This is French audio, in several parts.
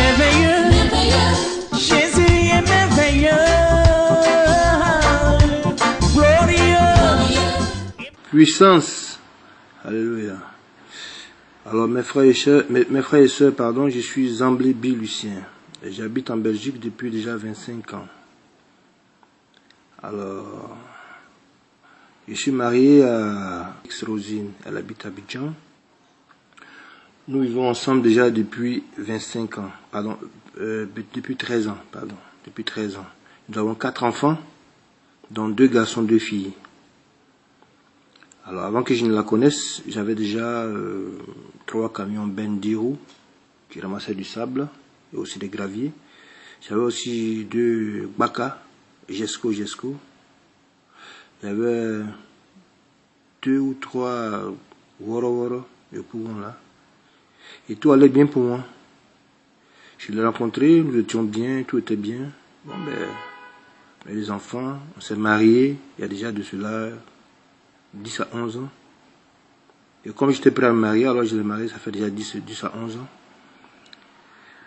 merveilleux, Jésus est merveilleux, glorieux. Puissance. Alléluia. Alors mes frères et sœurs, pardon, je suis Zamblé B. Lucien. Et j'habite en Belgique depuis déjà 25 ans. Alors, je suis marié à X-Rosine, elle habite à Abidjan. Nous vivons ensemble déjà depuis 25 ans, pardon, depuis 13 ans, pardon, depuis 13 ans. Nous avons 4 enfants, dont 2 garçons, 2 filles. Alors avant que je ne la connaisse, j'avais déjà 3 camions Bendiru qui ramassaient du sable et aussi des graviers. J'avais aussi 2 Baka, Jesco. J'avais 2 ou 3 Woro, le poumon là. Et tout allait bien pour moi. Je l'ai rencontré, nous étions bien, tout était bien. Bon ben, les enfants, on s'est mariés, il y a déjà de cela 10 à 11 ans. Et comme j'étais prêt à me marier, alors je l'ai marié, ça fait déjà 10 à 11 ans.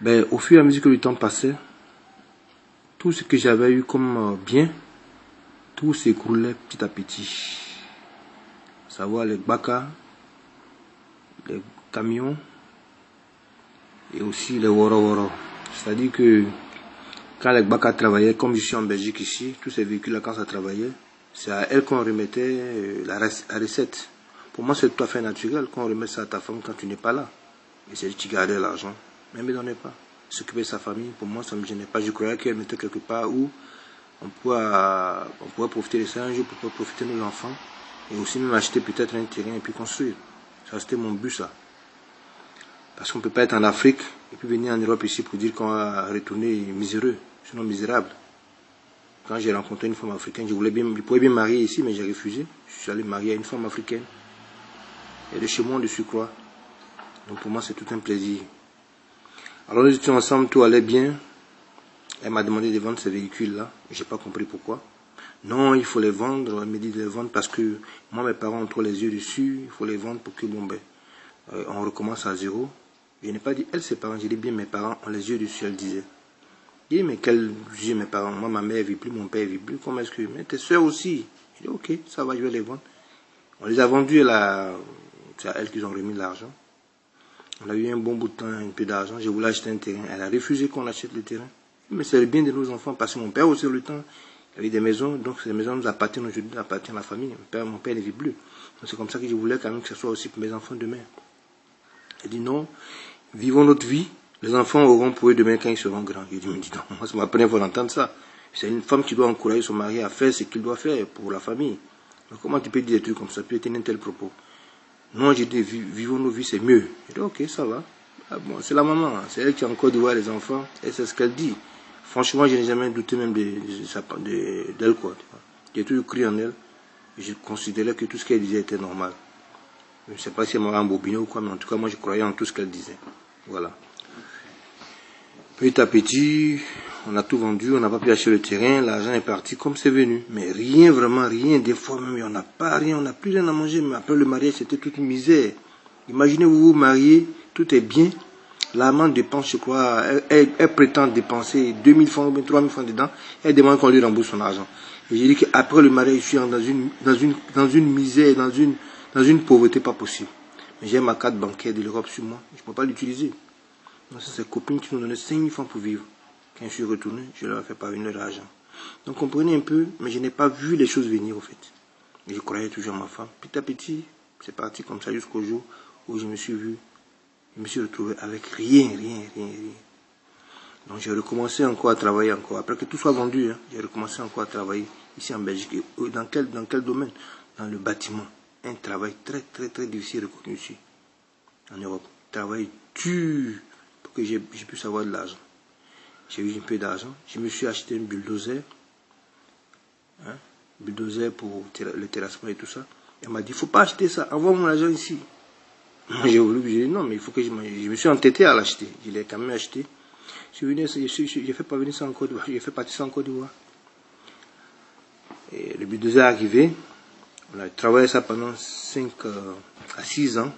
Ben, au fur et à mesure que le temps passait, tout ce que j'avais eu comme bien, tout s'écroulait petit à petit. À savoir les Baka, les camions et aussi les Woro. C'est-à-dire que quand les Baka travaillaient, comme je suis en Belgique ici, tous ces véhicules-là, quand ça travaillait, c'est à elle qu'on remettait la recette. Pour moi, c'est tout à fait naturel qu'on remette ça à ta femme quand tu n'es pas là. Et c'est tu gardais l'argent, mais elle ne me donnait pas. S'occuper de sa famille, pour moi, ça ne me gênait pas. Je croyais qu'elle mettait quelque part où on pourrait profiter de ça un jour, pour profiter de nos enfants. Et aussi même acheter peut-être un terrain et puis construire. Ça, c'était mon but, ça. Parce qu'on ne peut pas être en Afrique et puis venir en Europe ici pour dire qu'on va retourner miséreux, sinon misérable. Quand j'ai rencontré une femme africaine, je pouvais bien marier ici, mais j'ai refusé. Je suis allé marier à une femme africaine. Et de chez moi, de surcroît. Donc pour moi, c'est tout un plaisir. Alors nous étions ensemble, tout allait bien. Elle m'a demandé de vendre ces véhicules-là. Je n'ai pas compris pourquoi. Non, il faut les vendre. Elle me dit de les vendre parce que moi, mes parents ont trop les yeux dessus. Il faut les vendre pour que, on recommence à zéro. Je n'ai pas dit elle, ses parents. J'ai dit bien mes parents ont les yeux dessus, elle disait. J'ai dit mais quels yeux mes parents? Moi, ma mère ne vit plus, mon père ne vit plus. Comment est-ce que... Mais tes soeurs aussi. J'ai dit ok, ça va, je vais les vendre. On les a vendus, c'est à elle qu'ils ont remis de l'argent. On a eu un bon bout de temps, un peu d'argent. Je voulais acheter un terrain. Elle a refusé qu'on achète le terrain. Mais c'est le bien de nos enfants, parce que mon père aussi, le temps, il avait des maisons, donc ces maisons nous appartiennent aujourd'hui, appartiennent à la famille. Mon père ne vit plus. Donc c'est comme ça que je voulais quand même que ce soit aussi pour mes enfants demain. Elle dit non, vivons notre vie. Les enfants auront pour eux demain quand ils seront grands. Je dis, mais dis donc, moi c'est ma première fois d'entendre ça. C'est une femme qui doit encourager son mari à faire ce qu'il doit faire pour la famille. Mais comment tu peux dire des trucs comme ça, tu tenir un tel propos? Non, j'ai dit, vivons nos vies, c'est mieux. J'ai dit, ok, ça va. Ah bon, c'est la maman, c'est elle qui a encore de voir les enfants, et c'est ce qu'elle dit. Franchement, je n'ai jamais douté même d'elle, quoi. J'ai toujours cru en elle, et je considérais que tout ce qu'elle disait était normal. Je ne sais pas si elle m'aurait embobiné ou quoi, mais en tout cas, moi, je croyais en tout ce qu'elle disait. Voilà. Petit à petit, on a tout vendu, on n'a pas pu acheter le terrain, l'argent est parti comme c'est venu. Mais rien, vraiment rien. Des fois même, on n'a pas rien, on n'a plus rien à manger. Mais après le mariage, c'était toute une misère. Imaginez vous vous mariez, tout est bien. L'amant dépense, je crois, elle prétend dépenser 2000 francs ou 3000 francs dedans. Elle demande qu'on lui rembourse son argent. Et j'ai dit qu'après le mariage, je suis dans une misère, dans une pauvreté pas possible. Mais j'ai ma carte bancaire de l'Europe sur moi. Je ne peux pas l'utiliser. C'est ces copines qui nous donnaient 5000 francs pour vivre. Quand je suis retourné, je leur ai fait parvenir l'argent. Donc comprenez un peu, mais je n'ai pas vu les choses venir au fait. Et je croyais toujours à ma femme. Petit à petit, c'est parti comme ça jusqu'au jour où je me suis retrouvé avec rien. Donc j'ai recommencé encore à travailler encore. Après que tout soit vendu, j'ai recommencé encore à travailler ici en Belgique. Et dans quel domaine? Dans le bâtiment. Un travail très difficile reconnu ici, en Europe. Travail dur. Que j'ai pu savoir de l'argent. J'ai eu un peu d'argent. Je me suis acheté un bulldozer. Bulldozer pour le terrassement et tout ça. Elle m'a dit, il ne faut pas acheter ça. Envoie mon argent ici. Moi, j'ai dit, non, mais il faut que je me suis entêté à l'acheter. Je l'ai quand même acheté. J'ai fait parvenir ça en Côte d'Ivoire. J'ai fait partir ça en Côte d'Ivoire. Et le bulldozer est arrivé. On a travaillé ça pendant 5 à 6 ans.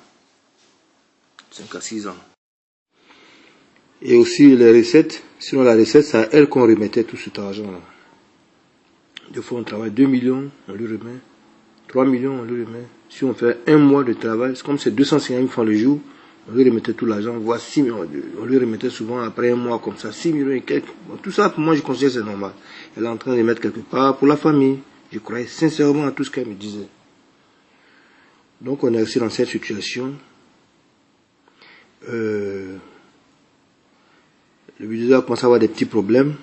5 à 6 ans. Et aussi les recettes. Sinon la recette, c'est à elle qu'on remettait tout cet argent-là. Des fois on travaille 2 millions, on lui remet. 3 millions, on lui remet. Si on fait un mois de travail, c'est comme c'est 250 francs le jour, on lui remettait tout l'argent, voire 6 millions. On lui remettait souvent après un mois comme ça, 6 millions et quelques. Bon, tout ça, pour moi, je considère que c'est normal. Elle est en train de mettre quelque part pour la famille. Je croyais sincèrement à tout ce qu'elle me disait. Donc on est resté dans cette situation. Le bulldozer a commencé à avoir des petits problèmes.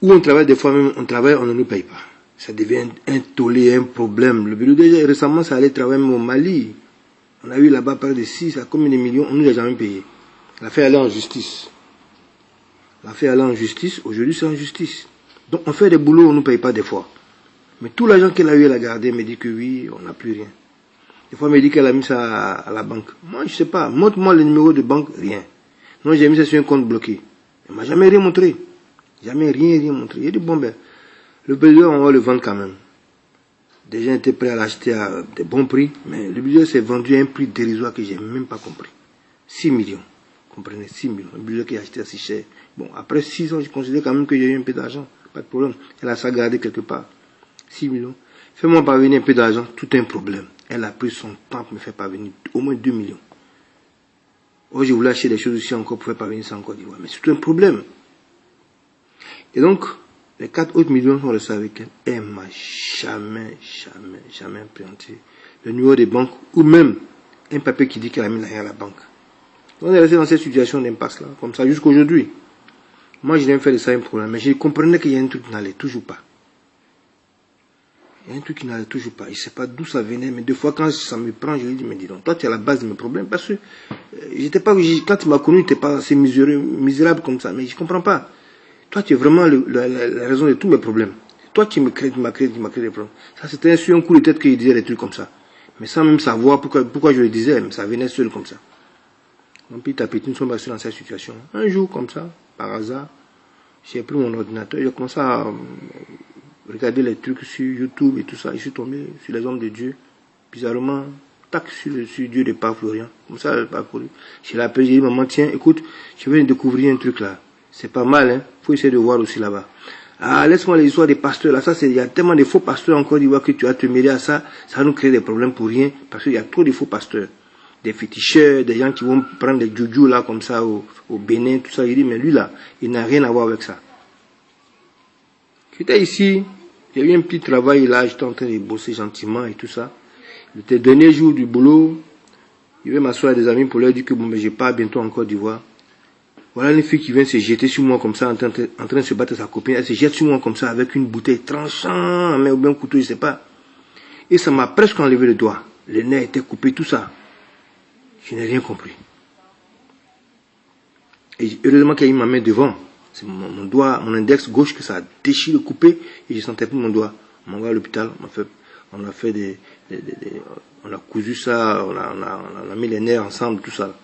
Où on travaille, des fois même, on travaille, on ne nous paye pas. Ça devient un tollé, un problème. Le bulldozer, récemment, ça allait travailler même au Mali. On a eu là-bas près de 6 à combien de millions, on ne nous a jamais payé. L'affaire allait en justice. L'affaire allait en justice, aujourd'hui c'est en justice. Donc on fait des boulots, on ne nous paye pas des fois. Mais tout l'argent qu'elle a eu, elle a gardé, me dit que oui, on n'a plus rien. Des fois, elle me dit qu'elle a mis ça à la banque. Moi, je sais pas. Montre-moi le numéro de banque, rien. Non, j'ai mis ça sur un compte bloqué. Elle m'a jamais rien montré. Jamais rien montré. Il a dit, bon ben, le bulldozer, on va le vendre quand même. Des gens étaient prêts à l'acheter à des bons prix, mais le bulldozer s'est vendu à un prix dérisoire que j'ai même pas compris. 6 millions. Vous comprenez, 6 millions. Le bulldozer qui a acheté assez cher. Bon, après 6 ans, je considère quand même que j'ai eu un peu d'argent. Pas de problème. Elle a ça gardé quelque part. 6 millions. Fais-moi parvenir un peu d'argent, tout un problème. Elle a pris son temps pour me faire parvenir au moins 2 millions. Oh, je voulais acheter des choses aussi encore pour faire parvenir ça en Côte d'Ivoire. Mais c'est tout un problème. Et donc, les 4 autres millions sont restés avec elle. Elle m'a jamais présenté le numéro des banques ou même un papier qui dit qu'elle a mis l'argent à la banque. Donc, on est resté dans cette situation d'impasse là, comme ça jusqu'à aujourd'hui. Moi, je viens faire de ça un problème, mais je comprenais qu'il y a un truc qui n'allait toujours pas. Il y a un truc qui n'allait toujours pas. Je ne sais pas d'où ça venait, mais des fois, quand ça me prend, je lui dis, mais dis donc, toi, tu es à la base de mes problèmes. Parce que j'étais pas, quand tu m'as connu, tu n'étais pas assez misérable comme ça. Mais je ne comprends pas. Toi, tu es vraiment la raison de tous mes problèmes. Toi, tu m'as créé des problèmes. Ça, c'était sur un coup de tête qu'il disait des trucs comme ça. Mais sans même savoir pourquoi je le disais, mais ça venait seul comme ça. Donc, petit à petit, nous sommes restés dans cette situation. Un jour, comme ça, par hasard, j'ai pris mon ordinateur, j'ai commencé à regarder les trucs sur YouTube et tout ça. Je suis tombé sur les hommes de Dieu. Bizarrement, tac, sur Dieu de Père Florian. Comme ça, le Père Florian. Je l'ai appelé, j'ai dit, maman, tiens, écoute, je viens de découvrir un truc là. C'est pas mal, hein. Faut essayer de voir aussi là-bas. Ah, laisse-moi les histoires des pasteurs là. Ça, il y a tellement de faux pasteurs encore d'Ivoire que tu vas te mêler à ça. Ça va nous créer des problèmes pour rien. Parce qu'il y a trop de faux pasteurs. Des féticheurs, des gens qui vont prendre des joujou là, comme ça, au Bénin, tout ça. Il dit, mais lui là, il n'a rien à voir avec ça. J'étais ici, j'ai eu un petit travail là, j'étais en train de bosser gentiment et tout ça. Le dernier jour du boulot, je vais m'asseoir avec des amis pour leur dire que bon, mais je pars bientôt en Côte d'Ivoire. Voilà une fille qui vient se jeter sur moi comme ça, en train de se battre sa copine. Elle se jette sur moi comme ça avec une bouteille tranchant, mais ou bien un couteau, je sais pas. Et ça m'a presque enlevé le doigt. Le nez était coupé, tout ça. Je n'ai rien compris. Et heureusement qu'il y a eu ma main devant. C'est mon doigt, mon index gauche que ça a déchiré, coupé, et je sentais plus mon doigt. On m'a envoyé à l'hôpital, on a cousu ça, on a mis les nerfs ensemble, tout ça.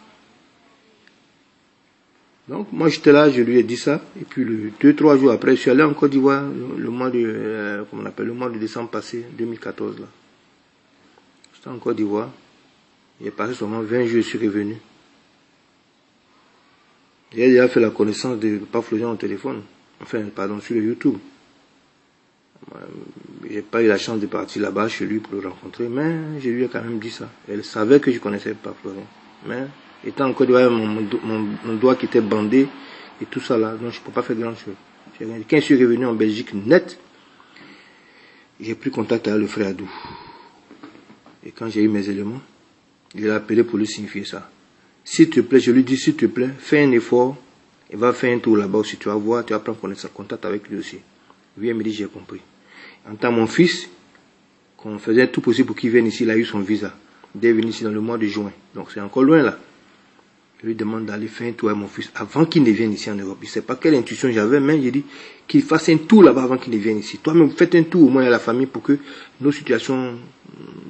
Donc, moi, j'étais là, je lui ai dit ça, et puis 2-3 jours après, je suis allé en Côte d'Ivoire, le mois de décembre passé, 2014, là. J'étais en Côte d'Ivoire, j'ai passé seulement 20 jours, je suis revenu. J'ai déjà fait la connaissance de Père Florian au téléphone, enfin, pardon, sur le YouTube. J'ai pas eu la chance de partir là-bas chez lui pour le rencontrer, mais je lui ai quand même dit ça. Elle savait que je connaissais Père Florian, mais étant en Côte d'Ivoire, mon doigt qui était bandé et tout ça là, donc je ne peux pas faire grand chose. Quand je suis revenu en Belgique net, j'ai pris contact avec le frère Adou. Et quand j'ai eu mes éléments, il a appelé pour lui signifier ça. S'il te plaît, je lui dis, s'il te plaît, fais un effort, et va faire un tour là-bas aussi, tu vas voir, tu vas prendre contact avec lui aussi. Lui, il me dit, j'ai compris. En tant que mon fils, qu'on faisait tout possible pour qu'il vienne ici, il a eu son visa. Il est venu ici dans le mois de juin. Donc c'est encore loin là. Je lui demande d'aller faire un tour avec mon fils avant qu'il ne vienne ici en Europe. Je ne sais pas quelle intuition j'avais, mais j'ai dit qu'il fasse un tour là-bas avant qu'il ne vienne ici. Toi-même, faites un tour au moins à la famille pour que nos situations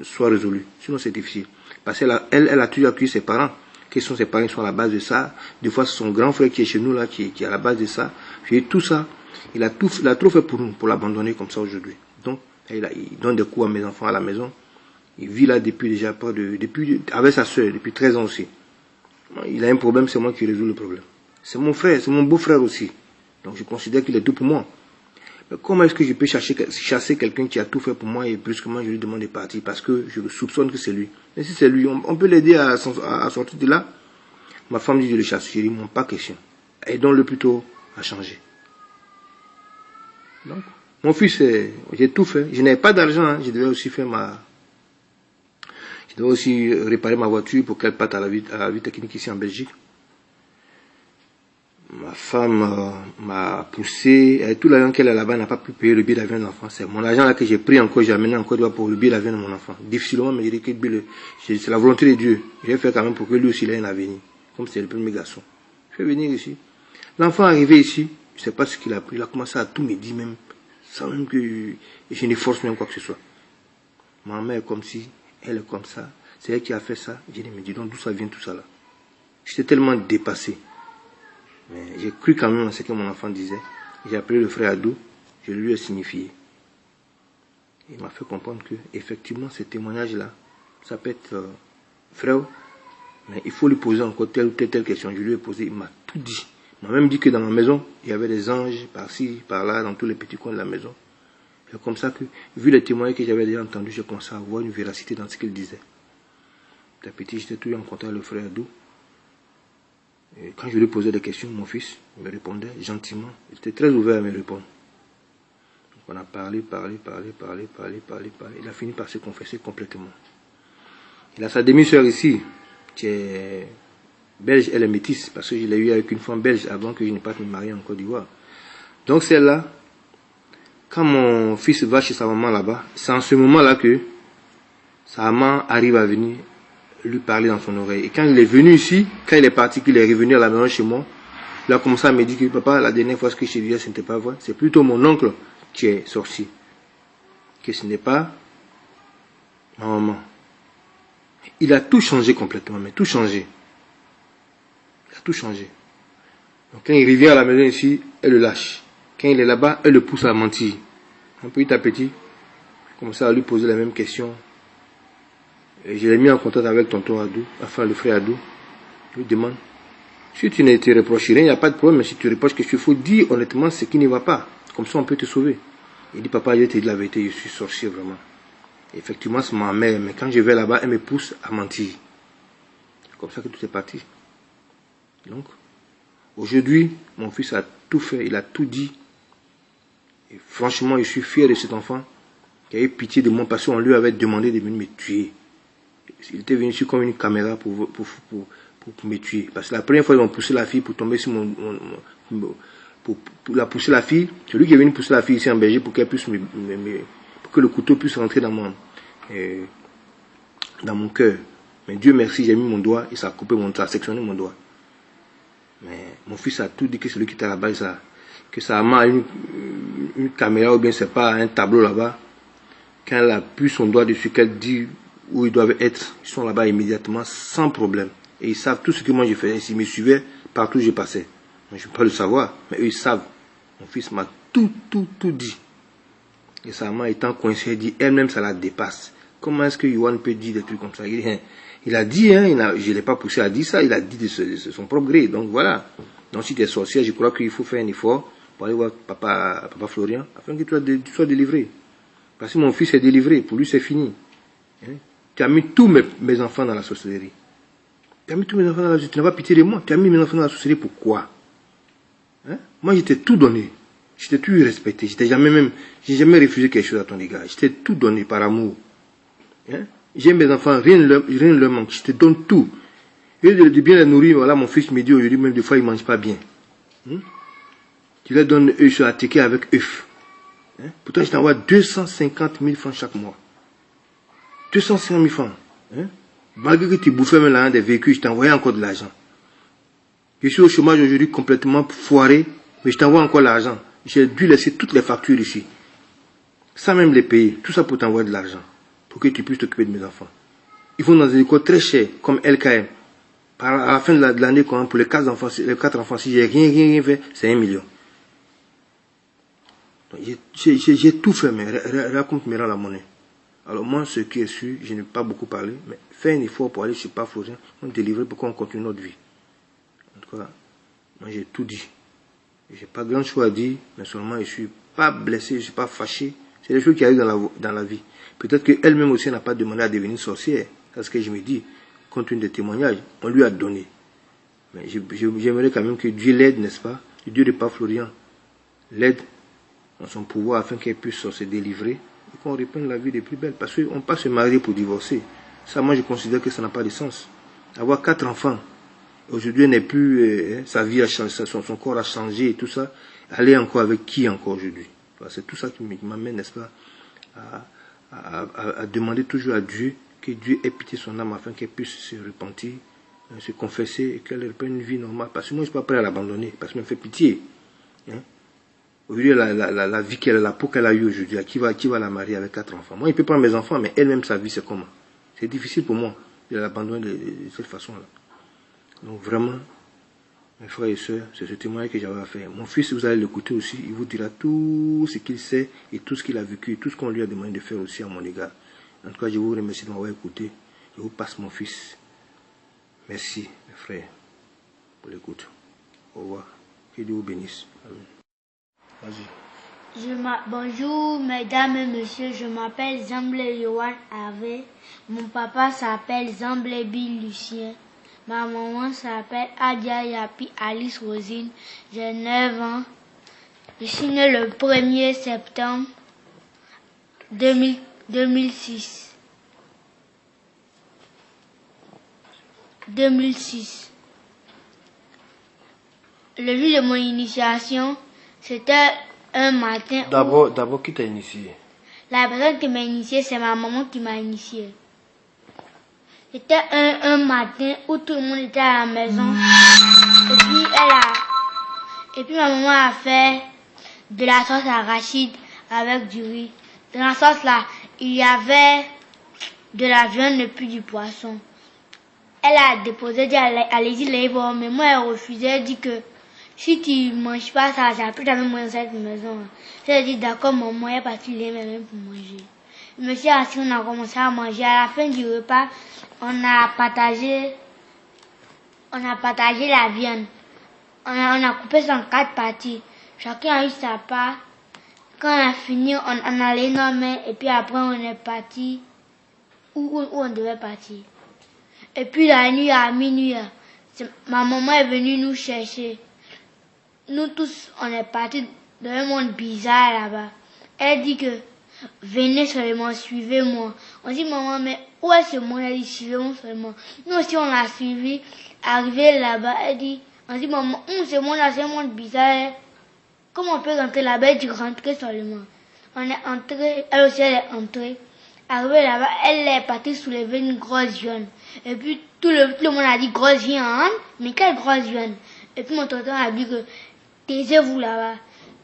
soient résolues. Sinon, c'est difficile. Parce qu'elle a toujours accueilli ses parents. Qui sont ses parents qui sont à la base de ça. Des fois, c'est son grand frère qui est chez nous là, qui est à la base de ça. J'ai tout ça. Il a trop fait pour nous, pour l'abandonner comme ça aujourd'hui. Donc, il donne des coups à mes enfants à la maison. Il vit là depuis avec sa soeur, depuis 13 ans aussi. Il a un problème, c'est moi qui résous le problème. C'est mon frère, c'est mon beau-frère aussi. Donc je considère qu'il est tout pour moi. Mais comment est-ce que je peux chasser quelqu'un qui a tout fait pour moi et brusquement je lui demande de partir parce que je le soupçonne que c'est lui. Mais si c'est lui, on peut l'aider à sortir de là. Ma femme dit de le chasser. Je dis, mon pas question. Aidons-le plutôt à changer. Donc, mon fils, j'ai tout fait. Je n'avais pas d'argent. Hein. Je devais aussi réparer ma voiture pour qu'elle parte à la vie technique ici en Belgique. Ma femme m'a poussé. Tout l'argent qu'elle a là-bas n'a pas pu payer le billet d'avion de l'enfant. C'est mon argent là que j'ai pris encore, j'ai amené encore pour le billet d'avion de mon enfant. Difficilement, mais j'ai dit que c'est la volonté de Dieu. Je vais faire quand même pour que lui aussi il ait un avenir. Comme c'est le premier garçon. Je vais venir ici. L'enfant est arrivé ici, je ne sais pas ce qu'il a pris. Il a commencé à tout me dire même, sans même que je ne force même quoi que ce soit. Ma mère est comme ci, elle est comme ça. C'est elle qui a fait ça. J'ai dit, mais dis donc, d'où ça vient tout ça là? J'étais tellement dépassé. Mais j'ai cru quand même à ce que mon enfant disait. J'ai appelé le frère Adou, je lui ai signifié. Il m'a fait comprendre que, effectivement, ce témoignage-là, ça peut être frère, mais il faut lui poser encore telle ou telle question. Je lui ai posé, il m'a tout dit. Il m'a même dit que dans ma maison, il y avait des anges par-ci, par-là, dans tous les petits coins de la maison. C'est comme ça que, vu les témoignages que j'avais déjà entendus, j'ai commencé à voir une véracité dans ce qu'il disait. Petit, j'étais toujours en contact avec le frère Adou. Et quand je lui posais des questions, mon fils me répondait gentiment. Il était très ouvert à me répondre. Donc on a parlé. Il a fini par se confesser complètement. Il a sa demi-sœur ici, qui est belge, elle est métisse, parce que je l'ai eu avec une femme belge avant que je ne parte me marier en Côte d'Ivoire. Donc celle-là, quand mon fils va chez sa maman là-bas, c'est en ce moment-là que sa maman arrive à venir lui parler dans son oreille. Et quand il est venu ici, quand il est parti, qu'il est revenu à la maison chez moi, il a commencé à me dire que papa, la dernière fois ce que je te disais, ce n'était pas vrai. C'est plutôt mon oncle qui est sorcier. Que ce n'est pas ma maman. Il a tout changé complètement, mais tout changé. Il a tout changé. Donc quand il revient à la maison ici, elle le lâche. Quand il est là-bas, elle le pousse à mentir. Un petit à petit, je commençais à lui poser la même question. Et je l'ai mis en contact avec tonton Adou, enfin le frère Adou. Je lui demande, si tu ne te reproches rien, il n'y a pas de problème, mais si tu reproches quelque chose, il faut dire honnêtement ce qui ne va pas. Comme ça, on peut te sauver. Il dit, papa, je te dis la vérité, je suis sorcier vraiment. Et effectivement, c'est ma mère, mais quand je vais là-bas, elle me pousse à mentir. C'est comme ça que tout est parti. Donc, aujourd'hui, mon fils a tout fait, il a tout dit. Et franchement, je suis fier de cet enfant qui a eu pitié de moi parce qu'on lui avait demandé de venir me tuer. Il était venu ici comme une caméra pour me tuer. Parce que la première fois, ils ont poussé la fille pour tomber sur pour la pousser la fille. C'est lui qui est venu pousser la fille ici en Belgique pour qu'elle puisse pour que le couteau puisse rentrer dans mon cœur. Mais Dieu merci, j'ai mis mon doigt et ça a coupé ça a sectionné mon doigt. Mais mon fils a tout dit que c'est lui qui était là-bas, que sa maman a une caméra ou bien c'est pas un tableau là-bas. Quand elle a pu son doigt dessus, qu'elle dit où ils doivent être, ils sont là-bas immédiatement sans problème. Et ils savent tout ce que moi j'ai fait. S'ils me suivaient, partout où je passais. Mais je ne peux pas le savoir, mais eux ils savent. Mon fils m'a tout dit. Et sa maman étant coincée, elle dit, elle-même ça la dépasse. Comment est-ce que Yohan peut dire des trucs comme ça? Il a dit, hein, je ne l'ai pas poussé à dire ça, il a dit de son propre gré. Donc voilà. Donc si tu es sorcière, je crois qu'il faut faire un effort pour aller voir papa Florian, afin que tu sois délivré. Parce que mon fils est délivré, pour lui c'est fini. Hein? Tu as mis tous mes enfants dans la sorcellerie. Tu as mis tous mes enfants dans la sorcellerie. Tu n'as pas pitié de moi. Tu as mis mes enfants dans la sorcellerie. Pourquoi? Hein? Moi, j'étais tout donné. J'étais tout respecté. J'ai jamais refusé quelque chose à ton égard. J'étais tout donné par amour. Hein? J'aime mes enfants. Rien ne leur manque. Je te donne tout. Et de bien les nourrir. Voilà, mon fils me dit aujourd'hui, même des fois, il ne mange pas bien. Hein? Tu leur donnes œufs sur la ticket avec œufs. Hein? Pourtant, je t'envoie 250 000 francs chaque mois. 250 000 francs. Hein? Malgré que tu bouffais même l'argent des véhicules, je t'envoyais encore de l'argent. Je suis au chômage aujourd'hui complètement foiré, mais je t'envoie encore l'argent. J'ai dû laisser toutes les factures ici. Sans même les payer. Tout ça pour t'envoyer de l'argent. Pour que tu puisses t'occuper de mes enfants. Ils vont dans une école très chère, comme LKM. À la fin de l'année, pour les 4 enfants, si j'ai rien fait, c'est 1 million. J'ai tout fait, mais raconte me rend la monnaie. Alors moi, ce qui est sûr, je n'ai pas beaucoup parlé, mais fais un effort pour aller chez Papa Florian, on délivre pour qu'on continue notre vie. En tout cas, Moi, j'ai tout dit. J'ai pas grand chose à dire, mais seulement je suis pas blessé, je suis pas fâché. C'est des choses qui arrivent dans la vie. Peut-être qu'elle-même aussi n'a pas demandé à devenir sorcière. C'est ce que je me dis. Compte tenu des témoignages, on lui a donné. Mais j'aimerais quand même que Dieu l'aide, n'est-ce pas? Le Dieu de Pape Florian l'aide dans son pouvoir afin qu'elle puisse se délivrer et qu'on reprenne la vie des plus belles. Parce qu'on ne peut pas se marier pour divorcer. Ça, moi, je considère que ça n'a pas de sens. Avoir 4 enfants, aujourd'hui, elle n'est plus, sa vie a changé, son corps a changé et tout ça. Aller encore avec qui encore aujourd'hui? C'est tout ça qui m'amène, n'est-ce pas, à demander toujours à Dieu que Dieu ait pitié son âme afin qu'elle puisse se repentir, se confesser et qu'elle reprenne une vie normale. Parce que moi, je ne suis pas prêt à l'abandonner, parce qu'elle me fait pitié. Hein? Aujourd'hui, la vie qu'elle a, la peau qu'elle a eue aujourd'hui, qui va la marier avec 4 enfants? Moi, il peut prendre mes enfants, mais elle-même, sa vie, c'est comment? C'est difficile pour moi de l'abandonner de cette façon-là. Donc vraiment, mes frères et sœurs, c'est ce témoignage que j'avais à faire. Mon fils, vous allez l'écouter aussi, il vous dira tout ce qu'il sait et tout ce qu'il a vécu, et tout ce qu'on lui a demandé de faire aussi à mon égard. En tout cas, je vous remercie de m'avoir écouté. Je vous passe mon fils. Merci, mes frères, pour l'écoute. Au revoir. Que Dieu vous bénisse. Amen. Vas-y. Bonjour mesdames et messieurs, je m'appelle Zamble Yohan Ave. Mon papa s'appelle Zamble Bill Lucien. Ma maman s'appelle Adia Yapi Alice Rosine. J'ai 9 ans. Je suis né le 1er septembre 2006. 2006. Le jour de mon initiation, c'était un matin. D'abord, qui t'a initié? La personne qui m'a initié, c'est ma maman qui m'a initié. C'était un matin où tout le monde était à la maison. Et puis ma maman a fait de la sauce arachide avec du riz. Dans la sauce là, il y avait de la viande et puis du poisson. Elle a déposé, dit allez-y les voir, mais moi elle refusait, elle dit que si tu manges pas ça, j'ai plus jamais mangé dans cette maison. J'ai dit d'accord maman, elle est partie les mêmes pour manger. Je me suis assis, on a commencé à manger. À la fin du repas, on a partagé la viande. On a coupé ça en 4 parties. Chacun a eu sa part. Quand on a fini, on a les nommés et puis après on est parti où on devait partir. Et puis la nuit à minuit, ma maman est venue nous chercher. Nous tous, on est partis dans un monde bizarre là-bas. Elle dit que venez seulement, suivez-moi. On dit maman, mais où est ce monde? Elle dit suivez-moi seulement. Nous aussi on l'a suivi. Arrivé là-bas, elle dit, on dit maman, ce monde-là c'est un monde bizarre. Comment on peut rentrer là-bas? Elle dit rentrer seulement. On est entré, elle aussi elle est entrée. Arrivé là-bas, elle est partie soulever une grosse viande. Et puis tout le monde a dit grosse viande, mais quelle grosse viande? Et puis mon tonton a dit que taisez-vous là-bas.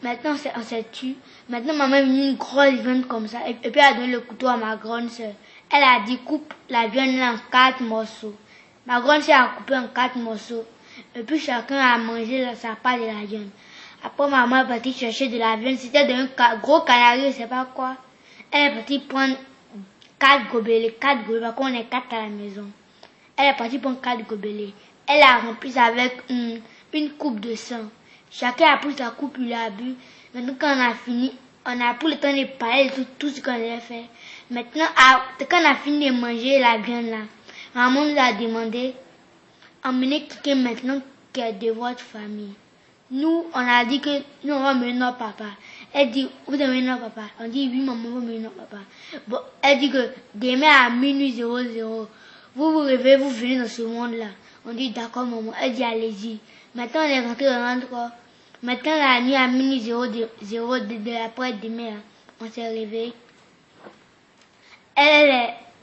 Maintenant on s'est tué. Maintenant maman est venue une grosse viande comme ça. Et puis elle a donné le couteau à ma grande soeur. Elle a dit coupe la viande en 4 morceaux. Ma grande soeur a coupé en 4 morceaux. Et puis chacun a mangé sa part de la viande. Après maman est partie chercher de la viande. C'était d'un gros canari, je sais pas quoi. Elle est partie prendre 4 gobelets. 4 gobelets, parce qu'on est 4 à la maison. Elle est partie prendre 4 gobelets. Elle a rempli ça avec une coupe de sang. Chacun a pris sa coupe, il a bu. Maintenant, quand on a fini, on a pris le temps de parler de tout ce qu'on avait fait. Maintenant, quand on a fini de manger la viande là, maman nous a demandé, emmenez quelqu'un maintenant qui est de votre famille. Nous, on a dit que nous, on va mener notre papa. Elle dit, vous avez notre papa. On dit, oui, maman, vous menez notre papa. Bon, elle dit que demain à minuit 00, vous réveillez, vous venez dans ce monde-là. On dit, d'accord, maman. Elle dit, allez-y. Maintenant, on est rentré dans l'endroit. Maintenant, la nuit à minuit 00 de l'après-demain, on s'est réveillé.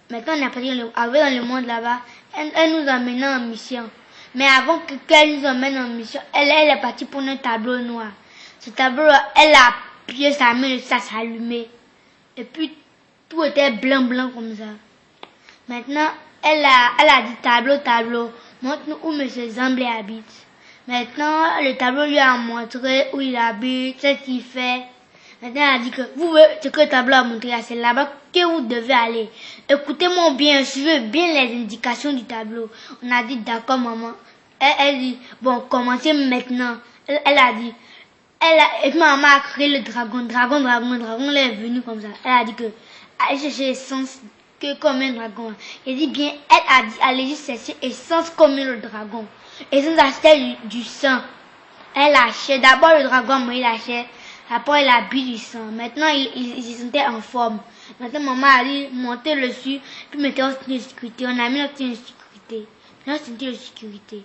Maintenant, on est parti arrivé dans le monde là-bas. Elle nous a emmenés en mission. Mais avant qu'elle nous emmène en mission, elle est partie pour un tableau noir. Ce tableau-là, elle a appuyé sa main et ça s'allumait. Et puis, tout était blanc comme ça. Maintenant, elle a dit tableau, montre-nous où M. Zamble habite. Maintenant, le tableau lui a montré où il habite, ce qu'il fait. Maintenant, elle a dit que ce que le tableau a montré, c'est là-bas que vous devez aller. Écoutez-moi bien, suivez bien les indications du tableau. On a dit d'accord, maman. Elle dit, bon, commencez maintenant. Elle a dit, et puis maman a créé le dragon, elle est venue comme ça. Elle a dit que, elle cherchait l'essence que comme un dragon. Elle dit bien, elle a dit, allez chercher essence comme le dragon. Essence achetait du sang. Elle achetait, d'abord le dragon, mais il achetait, après il a bu du sang. Maintenant, il se sentait en forme. Maintenant, maman a dit, montez le dessus, puis mettez en signe de sécurité. On a mis en signe de sécurité. Maintenant, signe de sécurité.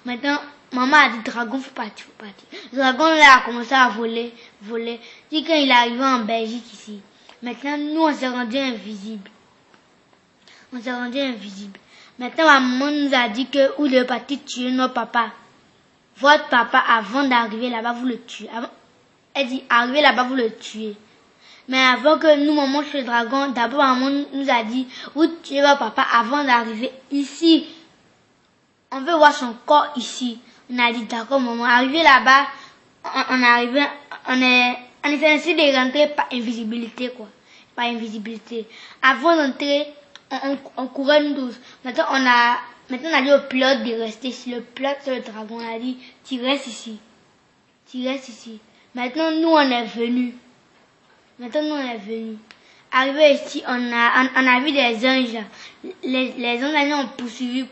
Maintenant, maman a dit, dragon, faut partir. Le dragon, là, a commencé à voler. Dit quand il est arrivé en Belgique ici. Maintenant, nous, on s'est rendu invisible. Maintenant, ma maman nous a dit que vous devez partir tuer notre papa. Votre papa, avant d'arriver là-bas, vous le tuez. Elle dit, arrivez là-bas, vous le tuez. Mais avant que nous, maman, chez le dragon, d'abord, maman nous a dit, vous tuez votre papa avant d'arriver ici. On veut voir son corps ici. On a dit, d'accord, maman. Arrivé là-bas, on est censé de rentrer par invisibilité, quoi. Par invisibilité. Avant d'entrer, on courait nous tous. Maintenant, on a dit au pilote de rester ici. Le pilote sur le dragon a dit, tu restes ici. Maintenant, nous, on est venus. Arrivé ici, on a vu des anges là. Les anges ont poursuivi.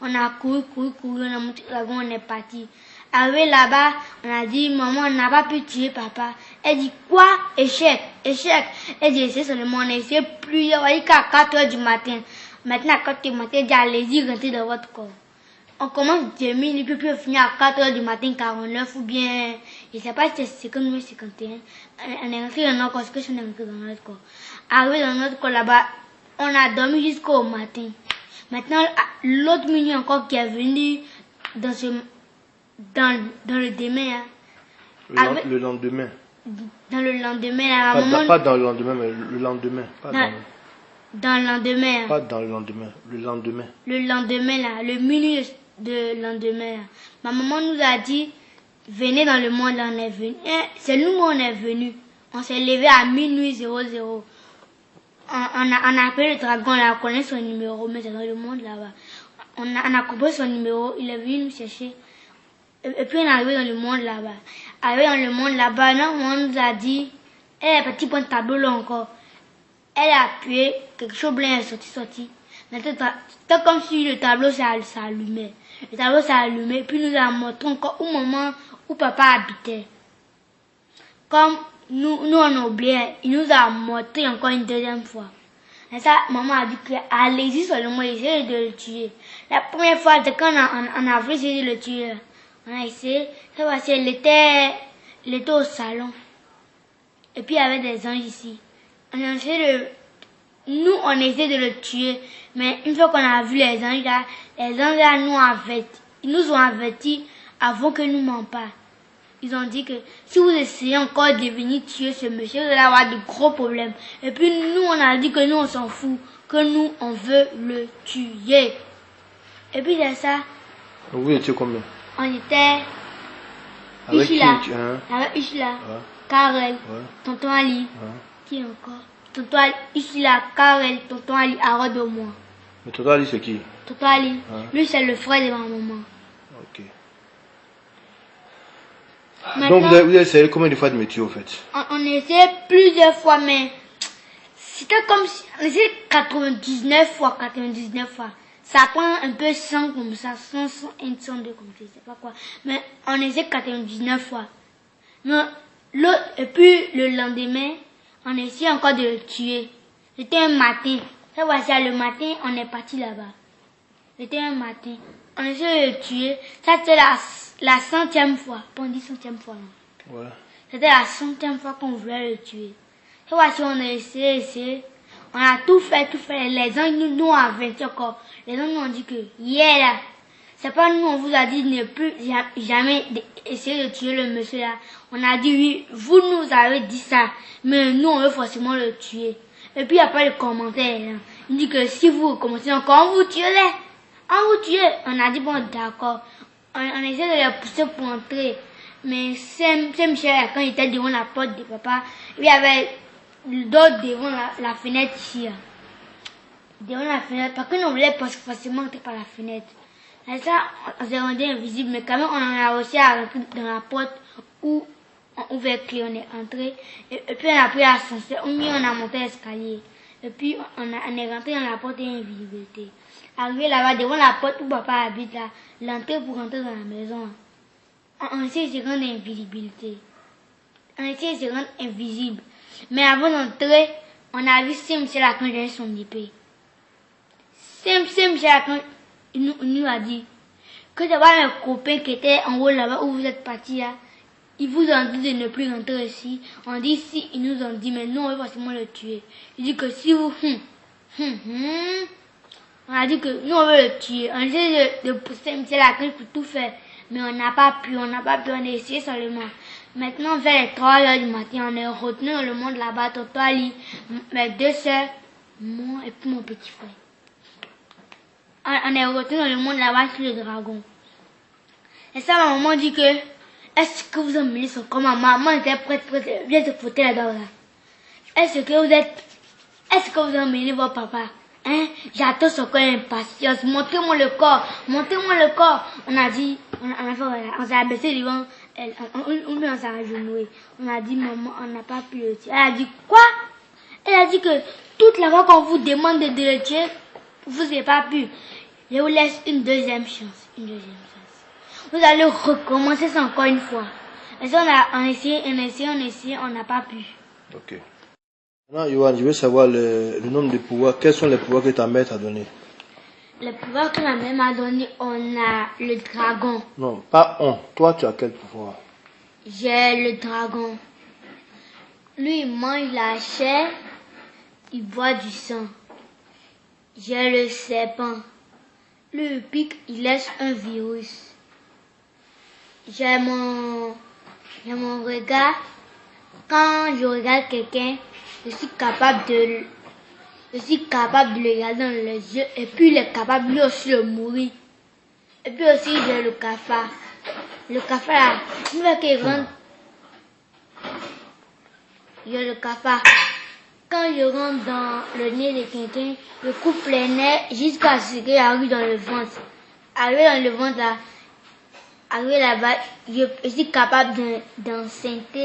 On a couru, on a monté le dragon, on est parti. Arrivé là-bas, on a dit, maman, on n'a pas pu tuer papa. Elle dit, quoi? Échec. Elle dit, c'est seulement, on a essayé plusieurs fois, jusqu'à 4 heures du matin. Maintenant, à 4 heures du matin, elle dit, allez-y, rentrez dans votre corps. On commence 2000, et puis on finit à 4 heures du matin, 49, ou bien, je ne sais pas si c'est 50 ou 51. On est rentré dans notre corps, parce que on est rentré dans notre corps. Arrivé dans notre corps là-bas, on a dormi jusqu'au matin. Maintenant, l'autre minuit encore qui est venu dans le demain. Le lendemain. Dans le lendemain, la maman. Pas dans le lendemain, mais le lendemain. Dans le lendemain. Pas dans le lendemain, le lendemain. Le lendemain, là, le minuit de lendemain. Là. Ma maman nous a dit, venez dans le monde, là, on est venu. C'est nous, on est venu. On s'est levé à minuit 00. On a appelé le dragon, là, on connaît son numéro, mais c'est dans le monde là-bas. On a compris son numéro, il est venu nous chercher. Et puis on est arrivé dans le monde là-bas. Arrivé dans le monde là-bas, on nous a dit, petit point de tableau là encore. Elle a appuyé, quelque chose blanc est sorti. Maintenant, c'était comme si le tableau s'allumait. Le tableau s'allumait, puis nous a montré encore où maman, où papa habitait. Comme nous on a oublié, il nous a montré encore une deuxième fois. Et ça, maman a dit que allez-y seulement, essayez de le tuer. La première fois, c'est quand on a voulu essayer de le tuer. On a essayé, ça va, il était au salon. Et puis il y avait des anges ici. On essaie nous, on essaie de le tuer. Mais une fois qu'on a vu les anges là, ils nous ont avertis avant que nous mentions pas. Ils ont dit que si vous essayez encore de venir tuer ce monsieur, vous allez avoir de gros problèmes. Et puis nous, on a dit que nous, on s'en fout. Que nous, on veut le tuer. Et puis c'est ça. Vous étiez combien? On était avec Ishila, qui, hein? avec Ishila, Ouais. Karel, Ouais. tonton Ali. Ouais. Qui encore? Tonton Ali, Ishila, Karel, tonton Ali, Arod de moi. Mais total, c'est qui? Tonton Ali, Ouais. lui c'est le frère de ma maman. Ok. Maintenant, Donc vous avez essayé combien de fois de me tuer au fait? on essayait plusieurs fois, mais c'était comme si on essayait 99 fois. Ça prend un peu 100 comme ça, 100, 101, 102 comme ça, je sais pas quoi. Mais on essaie 99 fois. Mais et puis le lendemain, on essaie encore de le tuer. C'était un matin. Ça voici, le matin, on est parti là-bas. C'était un matin. On essaie de le tuer. Ça c'était la 100e fois. Pas on dit 100e fois, non. Ouais. C'était la 100e fois qu'on voulait le tuer. Ça voici, on a essayé. On a tout fait. Les gens nous ont averti encore. Les gens nous ont dit que, là, c'est pas nous, on vous a dit ne plus jamais essayer de tuer le monsieur là. On a dit oui, vous nous avez dit ça, mais nous on veut forcément le tuer. Et puis il n'y a pas de commentaire. Là. Il dit que si vous commencez encore, on vous tuerait. On a dit bon d'accord. On essaie de les pousser pour entrer. Mais c'est Michel, quand il était devant la porte de papa, il y avait d'autres devant la fenêtre ici. Là. Devant la fenêtre, parce que nous voulons passer facilement entrer par la fenêtre. Et ça, on s'est rendu invisible, mais quand même, on en a réussi à rentrer dans la porte où on ouvert clé, on est entré. Et puis, on a pris l'ascenseur, on a monté l'escalier. Et puis, on est rentré dans la porte d'invisibilité. Arrivé là-bas, devant la porte où papa habite, là, l'entrée pour rentrer dans la maison, on essaie de se rendre invisibilité. On essaie de se rendre invisible. Mais avant d'entrer, on a vu Michel Archange donner son épée. Michel Archange nous a dit que d'abord un copain qui était en haut là-bas où vous êtes parti là, ils vous ont dit de ne plus rentrer ici. On dit si, ils nous ont dit, mais nous on veut forcément le tuer. Il dit que si vous... On a dit que nous on veut le tuer. On essaie de pousser Michel Archange pour tout faire. Mais on n'a pas pu, on a essayé seulement. Maintenant, vers les 3 heures du matin, on est retenu dans le monde là-bas, Toto Ali, mes 2 sœurs, moi et puis mon petit frère. On est retenu dans le monde là-bas sur le dragon. Et ça, ma maman dit que, est-ce que vous emmenez son corps? Ma maman était prête, viens te foutre là-dedans là. Est-ce que vous emmenez votre papa? Hein? J'attends son corps impatience. Montrez-moi le corps. On a dit, on s'est abaissé devant elle. On s'est agenouillé. On a dit, maman, on n'a pas pu le tuer. Elle a dit, quoi? Elle a dit que toute la fois qu'on vous demande de le tuer, vous n'avez pas pu. Je vous laisse une deuxième chance. Vous allez recommencer ça encore une fois. Et ça, on a essayé, on n'a pas pu. Ok. Maintenant, Yohan, je veux savoir le nombre de pouvoirs. Quels sont les pouvoirs que ta mère t'a donné? Les pouvoirs que ma mère m'a donné, on a le dragon. Non, pas on. Toi, tu as quel pouvoir? J'ai le dragon. Lui, il mange la chair, il boit du sang. J'ai le serpent. Lui, il pique, il laisse un virus. J'ai mon regard. Quand je regarde quelqu'un, je suis capable de le regarder dans les yeux. Et puis, il est capable lui aussi de mourir. Et puis aussi, j'ai le cafard. Le cafard, là, une fois qu'il rentre, j'ai le cafard. Quand je rentre dans le nez de quelqu'un, je coupe les nerfs jusqu'à ce qu'il arrive dans le ventre. Arrivé dans le ventre, là, arrivé là-bas, je suis capable d'enceinte.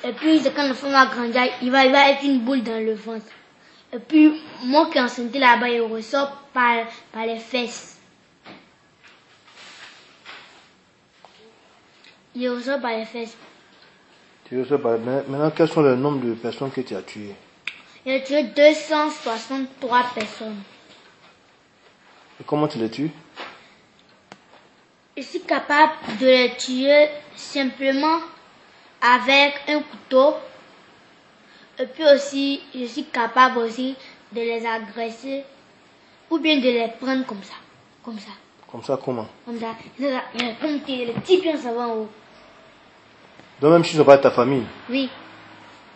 Et puis, quand l'enfant va grandir, il va être une boule dans le ventre. Et puis, moi qui est enceinte là-bas, il ressort par les fesses. Il ressort par les fesses. Tu veux savoir, maintenant, quels sont le nombre de personnes que tu as tuées? J'ai tué 263 personnes. Et comment tu les tues? Je suis capable de les tuer simplement avec un couteau. Et puis aussi, je suis capable aussi de les agresser ou bien de les prendre comme ça. Comme ça. Comme ça, comment? Comme ça. Comme les petits pieds en en haut. Donc même si ce n'est pas ta famille? Oui.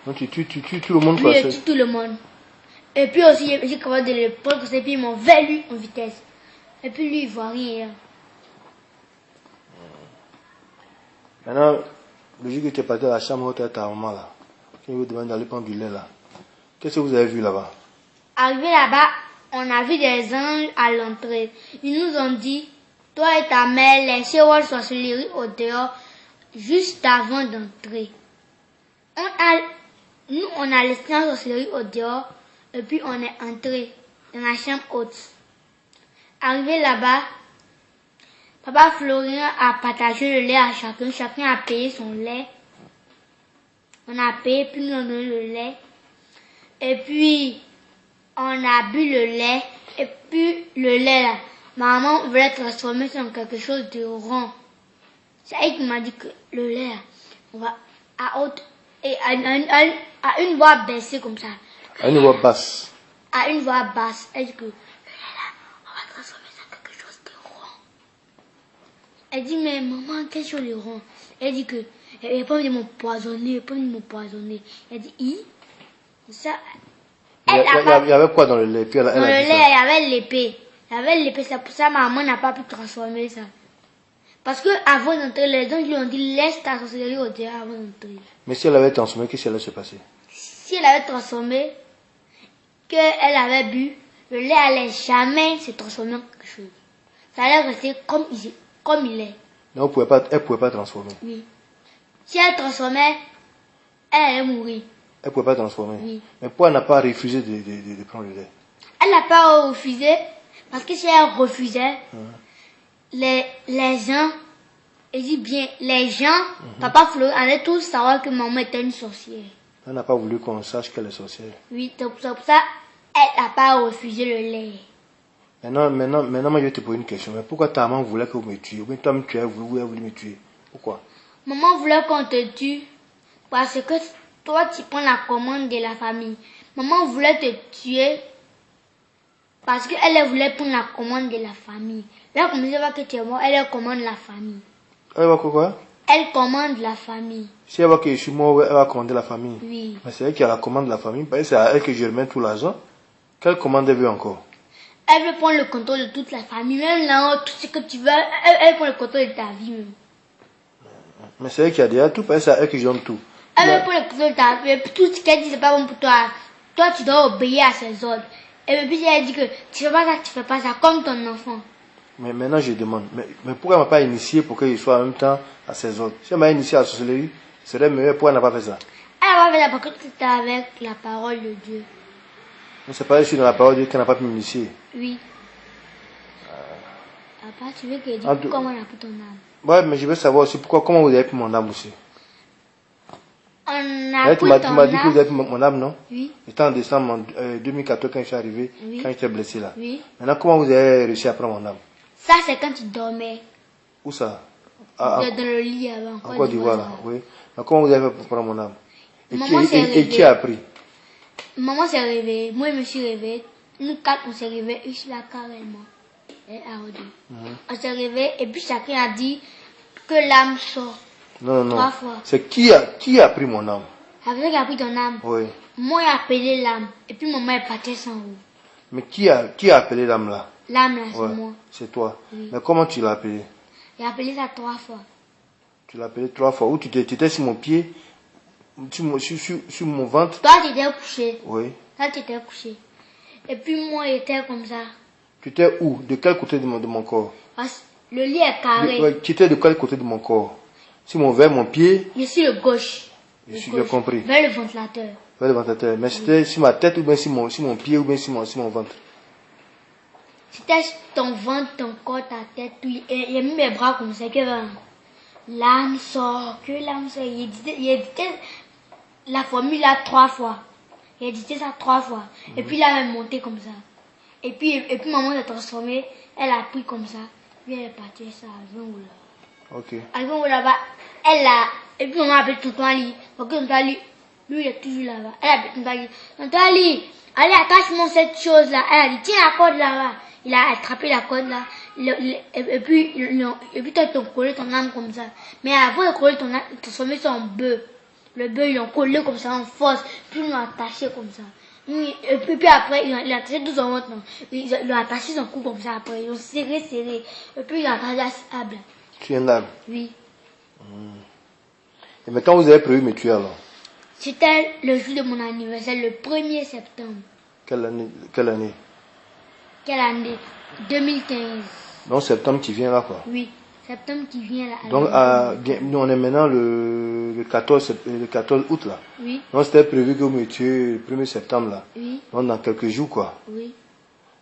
Donc tu tues tout le monde? Oui, je tue tout le monde. Et puis aussi, je suis capable de les prendre comme ça, et puis ils m'ont vers lui en vitesse. Et puis lui, il voit rien. Maintenant, le jour que tu es parti à la chambre où tu es ta maman là, qui vous demande d'aller prendre du lait là, qu'est-ce que vous avez vu là-bas? Arrivé là-bas, on a vu des anges à l'entrée. Ils nous ont dit, toi et ta mère, laissez votre sorcellerie au dehors juste avant d'entrer. Nous, on a laissé la sorcellerie au dehors et puis on est entré dans la chambre haute. Arrivé là-bas, Papa Florian a partagé le lait à chacun. Chacun a payé son lait. On a payé, puis nous on a donné le lait. Et puis, on a bu le lait. Et puis, le lait là, maman voulait transformer ça en quelque chose de rond. C'est elle qui m'a dit que le lait là, on va à haute et à une voix baissée comme ça. À une voix basse. À une voix basse. Elle dit que le lait là, on va transformer ça en quelque chose de rond. Elle dit, mais maman, quelle chose de rond? Elle dit que, elle n'a pas envie de m'empoisonner, Elle dit, ça. Il y avait quoi dans le lait? Puis Dans le lait, il y avait l'épée. C'est pour ça que maman n'a pas pu transformer ça. Parce que avant d'entrer, les gens lui ont dit, laisse ta sorcellerie au dehors avant d'entrer. Mais si elle avait transformé, qu'est-ce qui allait se passer? Si elle avait transformé, qu'elle avait bu, le lait allait jamais se transformer en quelque chose. ça allait rester comme il est. Donc, elle pouvait pas transformer. Oui. Si elle transformait, elle allait mourir. Elle pouvait pas transformer. Oui. Mais pourquoi elle n'a pas refusé de prendre le lait? Elle n'a pas refusé, parce que si elle refusait, les gens, et dit bien, les gens, papa Flo, allaient tous savoir que maman était une sorcière. Elle n'a pas voulu qu'on sache qu'elle est sorcière. Oui, c'est pour ça, elle n'a pas refusé le lait. Maintenant, moi, je vais te poser une question. Mais pourquoi ta maman voulait que vous me tuiez? Ou bien toi, tu as voulu me tuer? Pourquoi? Maman voulait qu'on te tue, parce que toi, tu prends la commande de la famille. Maman voulait te tuer, parce qu'elle voulait prendre la commande de la famille. Là, comme je vois que tu es mort, elle commande la famille. Elle va quoi? Elle commande la famille. Si elle voit que je suis mort, elle va commander la famille. Oui. Mais c'est elle qui a la commande de la famille. Parce que c'est à elle que je remets tout l'argent. Quelle commande elle veut encore? Elle veut prendre le contrôle de toute la famille. Même là, tout ce que tu veux, elle prend le contrôle de ta vie même. Mais c'est elle qui a déjà tout. Parce que c'est à elle que je donne tout. Elle veut prendre le contrôle de ta vie. Et puis tout ce qu'elle dit, c'est pas bon pour toi. Toi, tu dois obéir à ses ordres. Et puis elle dit que tu fais pas ça comme ton enfant. Mais maintenant, je demande. Mais pourquoi elle ne m'a pas initié pour qu'il soit en même temps à ses ordres? Si elle m'a initié à la sorcellerie, ce serait mieux. Pourquoi elle n'a pas fait ça? Elle va faire ça parce que tu étais avec la parole de Dieu. Mais c'est pas ici dans la parole de Dieu qu'elle n'a pas pu m'initier. Oui. Papa, tu veux que je dise comment on a pris ton âme? Ouais, mais je veux savoir aussi comment vous avez pris mon âme aussi. On a Tu pris ton m'as dit que vous âme. avez pris mon âme, non? Oui. C'était en décembre 2014 quand je suis arrivé, Oui. quand j'étais blessé là. Oui. Maintenant, comment vous avez réussi à prendre mon âme? Ça, c'est quand tu dormais. Où ça? Dans le lit avant. En Côte d'Ivoire là, oui. Mais comment vous avez fait pour prendre mon âme? Maman s'est Et qui a appris? Maman s'est réveillée. Moi, je me suis réveillée. Nous quatre, on s'est réveillés. Je suis là carrément. Et à On s'est réveillés et puis chacun a dit que l'âme sort. Non, non, 3 non. fois. C'est qui a pris mon âme? Avec qui a pris ton âme. Oui. Moi, j'ai appelé l'âme. Et puis maman est partie sans vous. Mais qui a appelé l'âme là? L'âme là, c'est Ouais, moi. c'est toi. Oui. Mais comment tu l'as appelé? J'ai appelé ça 3 fois. Tu l'as appelé 3 fois. Où tu étais sur mon pied, sur mon ventre? Toi, tu étais couché. Oui. Toi, tu étais couché. Et puis moi, j'étais comme ça. Tu étais où? De quel côté de mon corps? Parce que le lit est carré. Ouais, tu étais de quel côté de mon corps? Si vers mon pied, Je suis le gauche. j'ai compris. Vers le ventilateur. Vers le ventilateur. Mais c'était sur ma tête ou bien sur mon pied ou bien sur mon ventre? C'était ton ventre, ton corps, ta tête. Puis j'ai mis mes bras comme ça. Que l'âme sort. Que l'âme sort. Il éditait la formule là 3 fois. Il éditait ça 3 fois. Et puis là, elle est montée comme ça. Et puis maman s'est transformée. Elle a pris comme ça. Puis elle est partie ça à 20 là. Ok. À 20 là-bas. Elle a. Et puis maman a appelé Tonton Ali. Parce que Tonton Ali, lui, il est toujours là-bas. Elle a appelé Tonton Ali. Tonton Ali, allez, attache-moi cette chose-là. Elle a dit, tiens la corde là-bas. Il a attrapé la corde là. Et puis toi, ils t'ont collé ton âme comme ça. Mais avant de coller ton âme, ils t'ont transformé ça en bœuf. Le bœuf, ils l'ont collé comme ça en force. Puis ils l'ont attaché comme ça. Et puis après, ils l'ont attaché tout son ventre. Ils l'ont attaché son cou comme ça après. Ils l'ont serré. Et puis ils l'ont attaché à sable. Tu es un âme? Oui. Et mais quand vous avez prévu me tuer alors? C'était le jour de mon anniversaire, le 1er septembre. Quelle année? Quelle année? 2015. Donc septembre qui vient là quoi. Oui. Septembre qui vient là. Donc nous on est maintenant le 14 août là. Oui. Donc c'était prévu que vous me tuiez le 1er septembre là. Oui. Donc dans quelques jours quoi. Oui.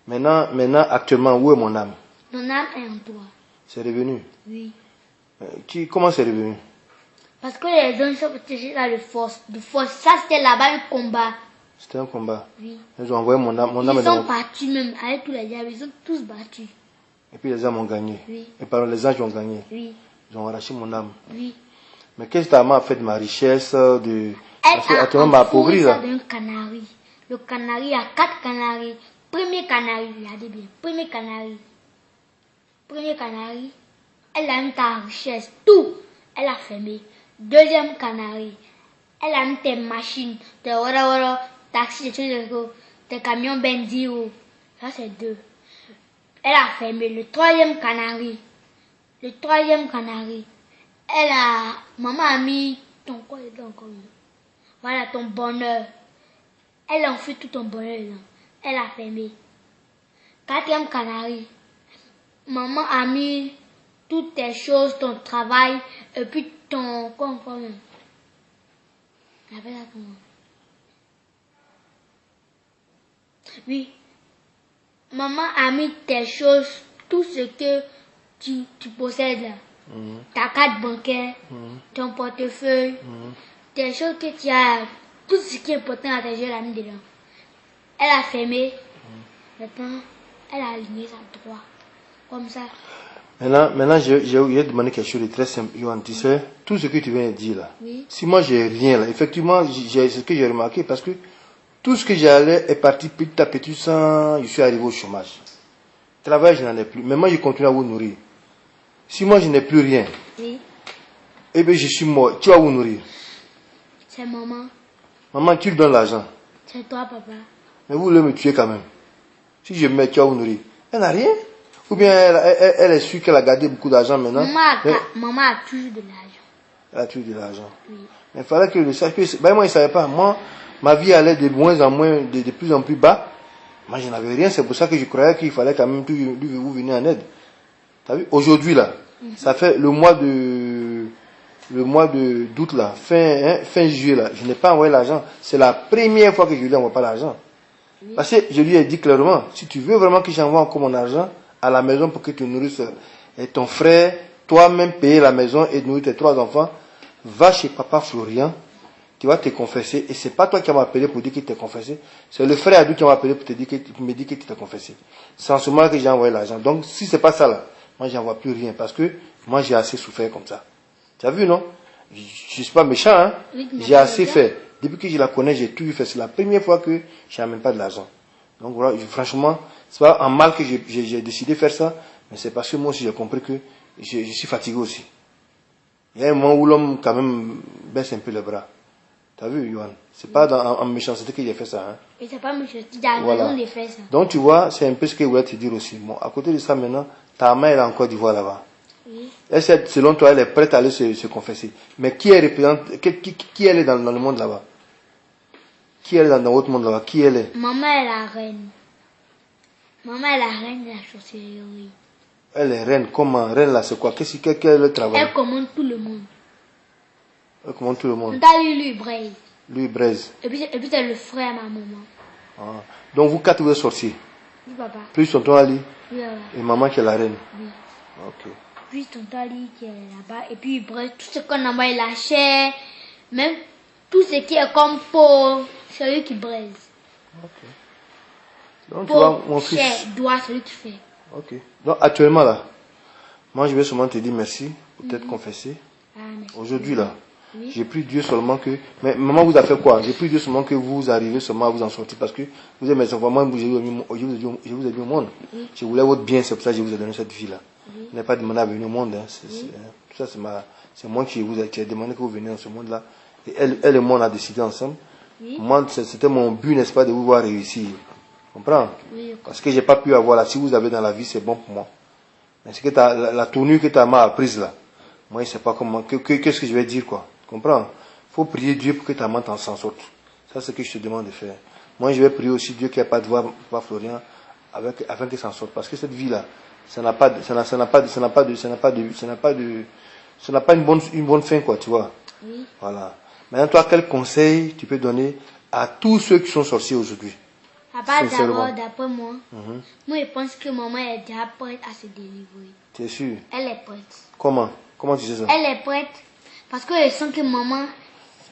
Maintenant actuellement où est mon âme? Ton âme est en toi. C'est revenu. Oui. Comment c'est revenu? Parce que les gens sont protégés là de force. Ça c'était là-bas le combat. C'était un combat. Oui. Ils ont envoyé mon âme. Ils sont battus même avec tous les diables. Ils sont tous battus. Et puis les âmes ont gagné. Oui. Et par les anges ont gagné. Oui. Ils ont arraché mon âme. Oui. Mais qu'est-ce que ta maman a fait de ma richesse de... Elle Parce que m'a appauvri là. d'un canari. Le canari, il y a 4 canaris. Premier canari, regardez bien. Premier canari, elle a mis ta richesse. Tout. Elle a fermé. Deuxième canari, elle a mis tes machines. Tes taxis, tes camions Benzio. Ça c'est 2. Elle a fermé. Le troisième canari, maman a mis ton corps dedans encore. Voilà ton bonheur. Elle a enfui tout ton bonheur dedans. Elle a fermé. 4e canari, maman a mis toutes tes choses, ton travail, et puis ton... Comment on appelle ça comment? Oui. Maman a mis tes choses, tout ce que tu possèdes là. Ta carte bancaire, ton portefeuille, tes choses que tu as, tout ce qui est important à tes yeux, elle a mis dedans. Elle a fermé. Maintenant, elle a aligné ça droit. Comme ça. Maintenant j'ai demandé quelque chose de très simple. Yohan, tu sais, tout ce que tu viens de dire là, Oui. si moi j'ai rien là, effectivement, c'est ce que j'ai remarqué parce que tout ce que j'allais est parti petit à petit sans, je suis arrivé au chômage. Travail, je n'en ai plus. Mais moi, je continue à vous nourrir. Si moi, je n'ai plus rien, Oui. eh bien, je suis mort. Tu vas vous nourrir. C'est maman. Maman, tu lui donnes l'argent. C'est toi, papa. Mais vous voulez me tuer quand même. Si je mets, tu vas vous nourrir. Elle n'a rien. Ou bien elle est sûre qu'elle a gardé beaucoup d'argent maintenant. Maman a toujours de l'argent. Elle a toujours de l'argent. Oui. Mais il fallait que le sache. Ben, moi, je ne savais pas. Moi, ma vie allait de moins en moins, de plus en plus bas. Moi, je n'avais rien. C'est pour ça que je croyais qu'il fallait quand même vous venir en aide. T'as vu? Aujourd'hui, là, ça fait le mois d'août, là, fin juillet, là, je n'ai pas envoyé l'argent. C'est la première fois que je lui envoie pas l'argent. Oui. Parce que je lui ai dit clairement, si tu veux vraiment que j'envoie encore mon argent à la maison pour que tu nourrisses ton frère, toi-même payer la maison et nourrir tes 3 enfants, va chez papa Florian, tu vas te confesser. Et c'est pas toi qui m'as appelé pour dire qu'il t'est confessé. C'est le frère Adou qui m'a appelé pour te dire me dit que tu t'es confessé. C'est en ce moment que j'ai envoyé l'argent. Donc, si c'est pas ça là, moi j'envoie plus rien parce que moi j'ai assez souffert comme ça. Tu as vu, non? Je suis pas méchant, hein? Oui, j'ai assez fait. Depuis que je la connais, j'ai tout fait. C'est la première fois que je n'ai même pas de l'argent. Donc voilà, franchement, c'est pas en mal que j'ai décidé de faire ça, mais c'est parce que moi aussi j'ai compris que je suis fatigué aussi. Il y a un moment où l'homme quand même baisse un peu les bras. T'as vu, Yohan? C'est pas en méchanceté que j'ai fait ça. Hein? Et c'est pas méchanceté, il y a raison de faire ça. Donc tu vois, c'est un peu ce que je voulais te dire aussi. Bon, à côté de ça maintenant, ta mère elle est en Côte d'Ivoire là-bas. Oui. Elle, selon toi, elle est prête à aller se confesser. Mais qui elle représente, qui elle est dans le monde là-bas? Qui elle est dans votre monde là-bas? Qui elle est? Maman est la reine. Maman est la reine de la sorcellerie. Elle est reine, comment? Reine là, c'est quoi? Quel est le travail? Elle commande tout le monde. Elle commande tout le monde. T'as lui braise. Lui braise. Et puis c'est le frère à ma maman. Ah. Donc vous 4 vous êtes sorciers? Oui, papa. Plus tonton Ali? Oui, papa. Et maman qui est la reine? Oui. Ok. Puis tonton Ali qui est là-bas. Et puis il braise tout ce qu'on envoie, la chair, même tout ce qui est comme peau, c'est lui qui braise. Ok. Donc peau, tu vois, mon fils. Chair, doigt, c'est lui qui fait. Ok. Donc actuellement là, moi je vais seulement te dire merci pour t'être confessé. Aujourd'hui là, oui. J'ai pris Dieu seulement que... Mais maman vous a fait quoi? J'ai pris Dieu seulement que vous arrivez seulement à vous en sortir parce que vous êtes mes enfants. Moi je vous ai mis au monde. Oui. Je voulais votre bien, c'est pour ça que je vous ai donné cette vie là. Oui. Je n'ai pas demandé à venir au monde. Hein. Tout ça c'est moi qui vous ai demandé que vous veniez dans ce monde là. Et elle et moi on a décidé ensemble. Oui. Moi c'était mon but, n'est-ce pas, de vous voir réussir. Comprends? Oui. Parce que j'ai pas pu avoir là. Si vous avez dans la vie, c'est bon pour moi. Mais c'est que la tournure que ta main a prise là, moi je sais pas comment, qu'est-ce que je vais dire quoi. Comprends? Faut prier Dieu pour que ta main s'en sorte. Ça c'est ce que je te demande de faire. Moi je vais prier aussi Dieu qui n'a pas de voix, Florian, afin qu'il s'en sorte. Parce que cette vie là, ça n'a pas une bonne fin quoi, tu vois. Oui. Voilà. Maintenant toi quel conseil tu peux donner à tous ceux qui sont sorciers aujourd'hui? Papa, d'abord, d'après moi, moi je pense que maman est déjà prête à se délivrer. Tu es sûr? Elle est prête. Comment? Comment tu sais ça? Elle est prête parce que je sens que maman,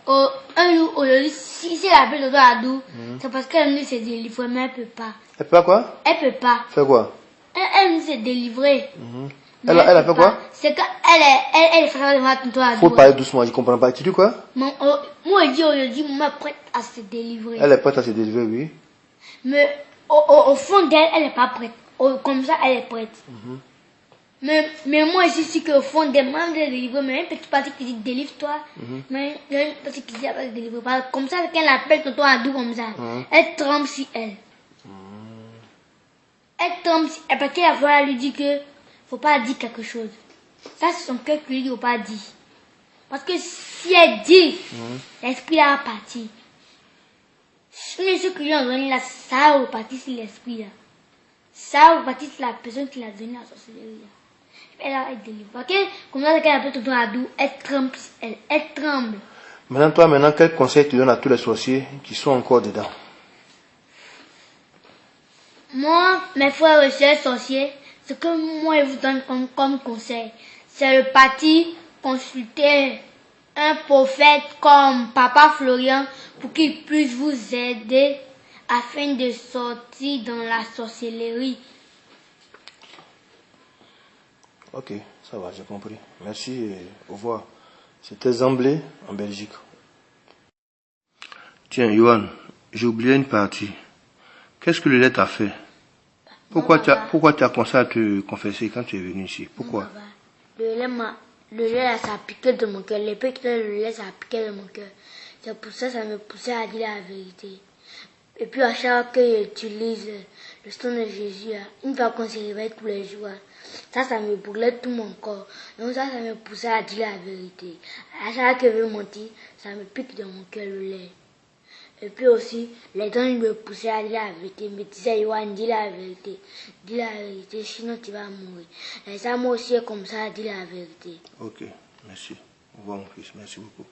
un jour aujourd'hui, si elle appelle le doigt Adou, c'est parce qu'elle ne se délivrer, mais elle ne peut pas. Elle peut pas quoi? Elle ne peut pas. Faire quoi? Elle ne se délivrer. Elle a fait quoi? C'est qu'elle est fatale devant tonton Adou. Faut parler doucement, je comprends pas. Tu dis quoi? Moi je dis aujourd'hui, maman est prête à se délivrer. Elle est prête à se délivrer, oui. Mais au fond d'elle, elle n'est pas prête. Comme ça, elle est prête. Mais moi, je suis qu'au fond d'elle, moi, je délivre. Mais une petite partie qui dit délivre-toi. Mais il y a une partie qui dit délivre pas. Comme ça, quand elle appelle tonton Adou comme ça, elle tremble si elle. Elle tremble si elle. Parce qu'elle va lui dire que faut pas dire quelque chose. Ça, c'est son cœur qui lui dit faut pas dire. Parce que si elle dit, l'esprit là va partir. Ce que lui ont donné là, ça a reparti sur l'esprit là. Ça, Baptiste, la personne qui l'a donné à la sorcellerie. Elle a été délivrée. Ok? Comme ça, qu'elle appelle tonton Adou, elle tremble. Maintenant, quel conseil tu donnes à tous les sorciers qui sont encore dedans? Moi, mes frères et sœurs sorciers, ce que moi je vous donne comme conseil, c'est de partir consulter un prophète comme Papa Florian pour qu'il puisse vous aider afin de sortir dans la sorcellerie. Ok, ça va, j'ai compris. Merci et au revoir. C'était Zamblé en Belgique. Tiens, Johan, j'ai oublié une partie. Qu'est-ce que le lait t'a fait? Pourquoi tu as commencé à te confesser quand tu es venu ici? Pourquoi? Le lait, ça a piqué de mon cœur. Les piqûres de le lait, ça a piqué de mon cœur. C'est pour ça que ça me poussait à dire la vérité. Et puis à chaque fois que j'utilise le sang de Jésus, une fois qu'on se réveille tous les jours, ça me brûlait tout mon corps. Donc ça me poussait à dire la vérité. À chaque fois que je veux mentir, ça me pique dans mon cœur le lait. Et puis aussi, les gens me poussaient à dire la vérité, me disaient, Yohan, dis la vérité, sinon tu vas mourir. Et ça, moi aussi, comme ça, à dire la vérité. Ok, merci. Au revoir mon fils, merci beaucoup.